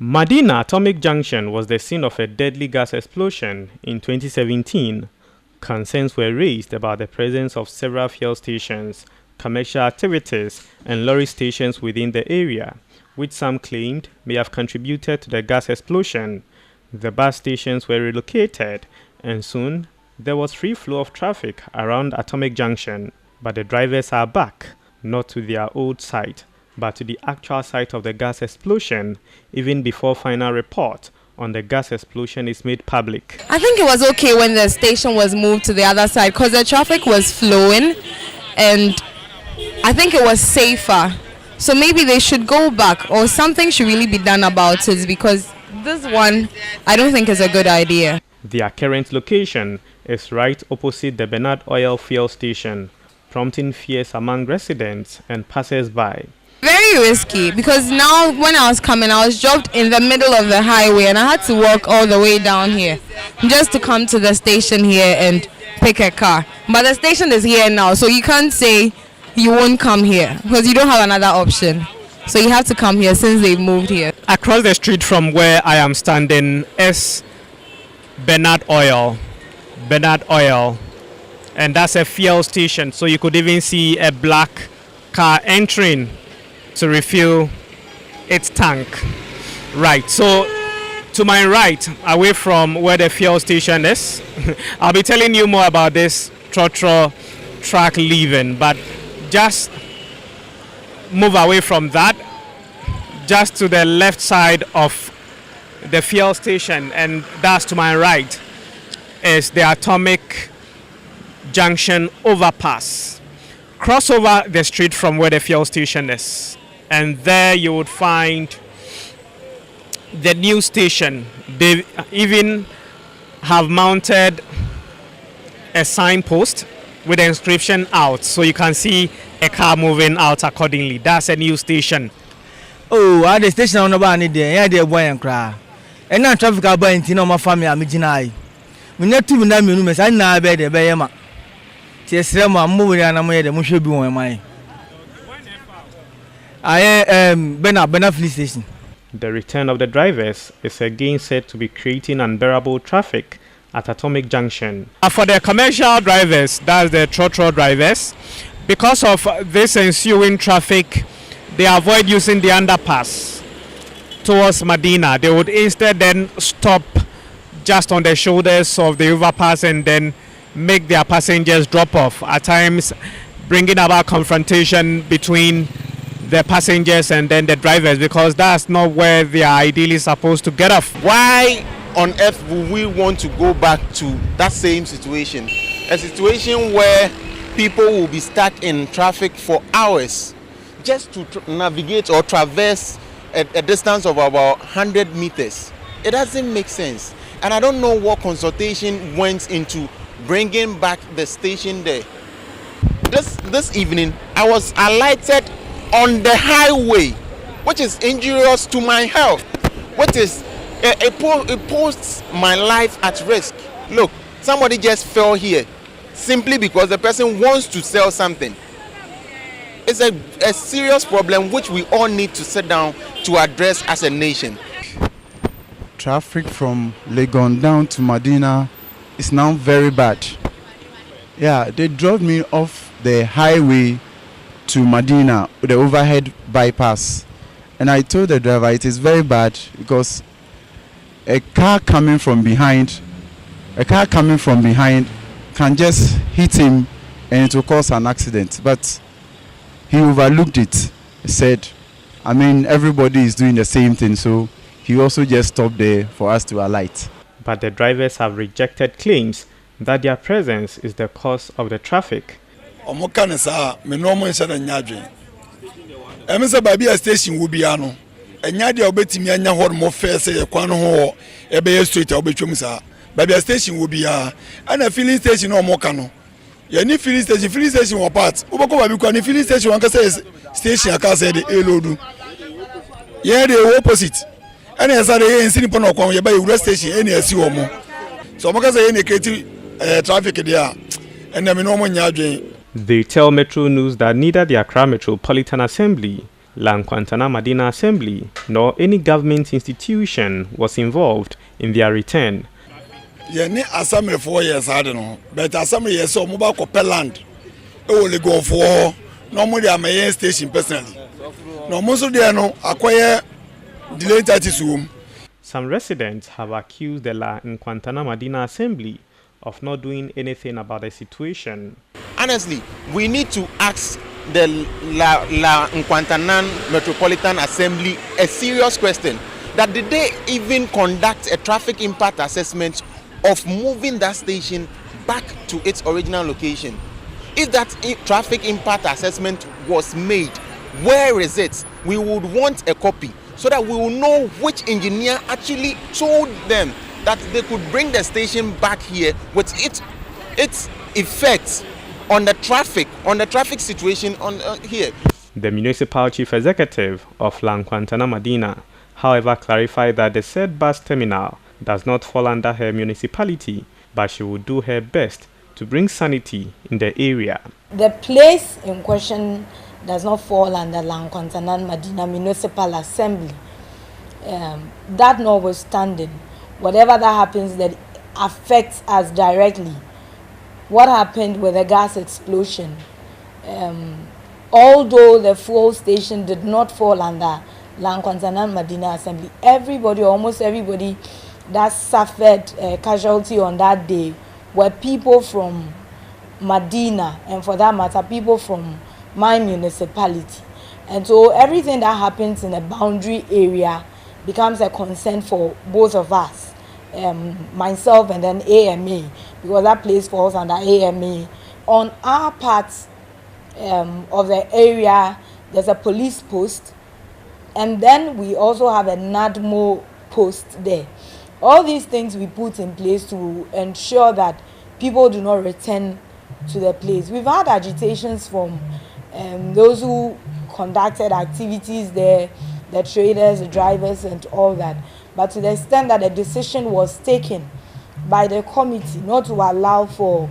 Medina Atomic Junction was the scene of a deadly gas explosion in 2017. Concerns were raised about the presence of several fuel stations, commercial activities, and lorry stations within the area, which some claimed may have contributed to the gas explosion. The bus stations were relocated, and soon there was free flow of traffic around Atomic Junction. But the drivers are back, not to their old site, but to the actual site of the gas explosion, even before final report on the gas explosion is made public. I think it was okay when the station was moved to the other side because the traffic was flowing and I think it was safer. So maybe they should go back or something should really be done about it because this one I don't think is a good idea. Their current location is right opposite the Bernard Oil fuel station, prompting fears among residents and passers-by. Very risky because now when I was coming, I was dropped in the middle of the highway and I had to walk all the way down here just to come to the station here and pick a car. But the station is here now, so you can't say you won't come here because you don't have another option. So you have to come here since they've moved here. Across the street from where I am standing is Bernard Oil, and that's a fuel station. So you could even see a black car entering to refill its tank. Right, so to my right, away from where the fuel station is, I'll be telling you more about this trotro track leaving, but just move away from that, just to the left side of the fuel station, and that's to my right, is the Atomic Junction overpass. Cross over the street from where the fuel station is, and there you would find the new station. They even have mounted a signpost with the inscription out, so you can see a car moving out accordingly. That's a new station. Oh, at the station on the banner there, yeah, they're boy and cry. And now traffic are buying Tino, my family, I'm a we need to know me, I know better, Bayama. Yes, I'm moving and I'm here, the Mushu be on my. I am Bena Police Station. The return of the drivers is again said to be creating unbearable traffic at Atomic Junction. For the commercial drivers, that's the trotro drivers, because of this ensuing traffic, they avoid using the underpass towards Medina. They would instead then stop just on the shoulders of the overpass and then make their passengers drop off, at times bringing about confrontation between the passengers and then the drivers, because that's not where they are ideally supposed to get off. Why on earth would we want to go back to that same situation? A situation where people will be stuck in traffic for hours just to navigate or traverse a distance of about 100 meters. It doesn't make sense. And I don't know what consultation went into bringing back the station there. This evening, I was alighted on the highway, which is injurious to my health, which is it puts my life at risk. Look, somebody just fell here simply because the person wants to sell something. It's a serious problem which we all need to sit down to address as a nation. Traffic from Legon down to Medina is now very bad. Yeah, they drove me off the highway to Medina with the overhead bypass, and I told the driver it is very bad because a car coming from behind can just hit him and it will cause an accident. But he overlooked it. He said, I mean, everybody is doing the same thing, so he also just stopped there for us to alight. But the drivers have rejected claims that their presence is the cause of the traffic. Station will be ano. Enyade obetimi anya hor mo first say kwan ho e be street obetwum sa. Baby station will be and a filling station no mo ka no. Ye ni filling station wo part. Ubako baby kwa ni filling station wanka say station aka say the elodu. Ye the opposite. And as I say in no kwa ye ba e station any asi wo mo. So mo ka say any create traffic there. And me no mo nya adwen. They tell Metro News that neither the Accra Metropolitan Assembly Lankwantana Madina Assembly nor any government institution was involved in their return. Yeni assembly 4 years I don't know, but assembly yes so mobile copper land. It will go for normally I'm a station personally. No most of them no acquire delayed room. Some residents have accused the Lankwantana Madina Assembly of not doing anything about the situation. Honestly, we need to ask the La Nkwantanan Metropolitan Assembly a serious question. That did they even conduct a traffic impact assessment of moving that station back to its original location? If that traffic impact assessment was made, where is it? We would want a copy so that we will know which engineer actually told them that they could bring the station back here with its effects on the traffic situation on here. The municipal chief executive of Lankwantana Madina, however, clarified that the said bus terminal does not fall under her municipality, but she will do her best to bring sanity in the area. The place in question does not fall under Lankwantana Madina Municipal Assembly. That notwithstanding, whatever that happens that affects us directly. What happened with the gas explosion? Although the fuel station did not fall under Lankwantana Madina Assembly, everybody, almost everybody that suffered casualty on that day were people from Madina, and for that matter, people from my municipality. And so everything that happens in a boundary area becomes a concern for both of us, myself and then AMA, because that place falls under AMA. On our part of the area, there's a police post, and then we also have a NADMO post there. All these things we put in place to ensure that people do not return to the place. We've had agitations from those who conducted activities there, the traders, the drivers, and all that. But to the extent that the decision was taken by the committee not to allow for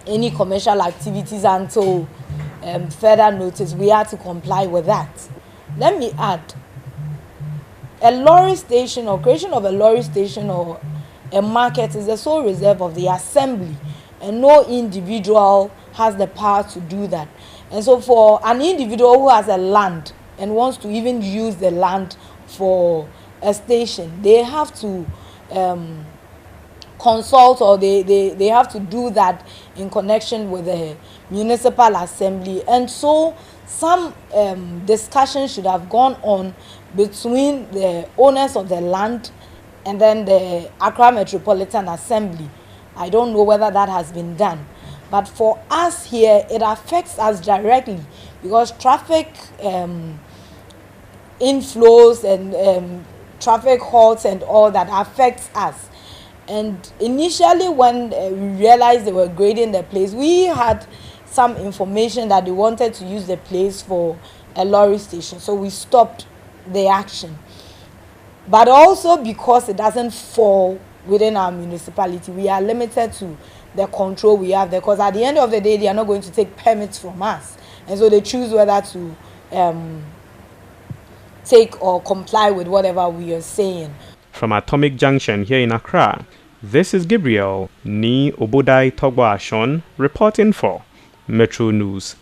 any commercial activities until further notice, we had to comply with that. Let me add, a lorry station or creation of a lorry station or a market is the sole reserve of the assembly, and no individual has the power to do that. And so for an individual who has a land and wants to even use the land for a station, they have to consult, or they have to do that in connection with the municipal assembly. And so some discussion should have gone on between the owners of the land and then the Accra Metropolitan Assembly. I don't know whether that has been done. But for us here, it affects us directly because traffic inflows and traffic halts and all that affects us. And initially when we realized they were grading the place, we had some information that they wanted to use the place for a lorry station. So we stopped the action. But also because it doesn't fall within our municipality, we are limited to the control we have there, because at the end of the day, they are not going to take permits from us. And so they choose whether to take or comply with whatever we are saying. From Atomic Junction here in Accra, this is Gabriel Ni Obodai Togbo Ashon reporting for Metro News.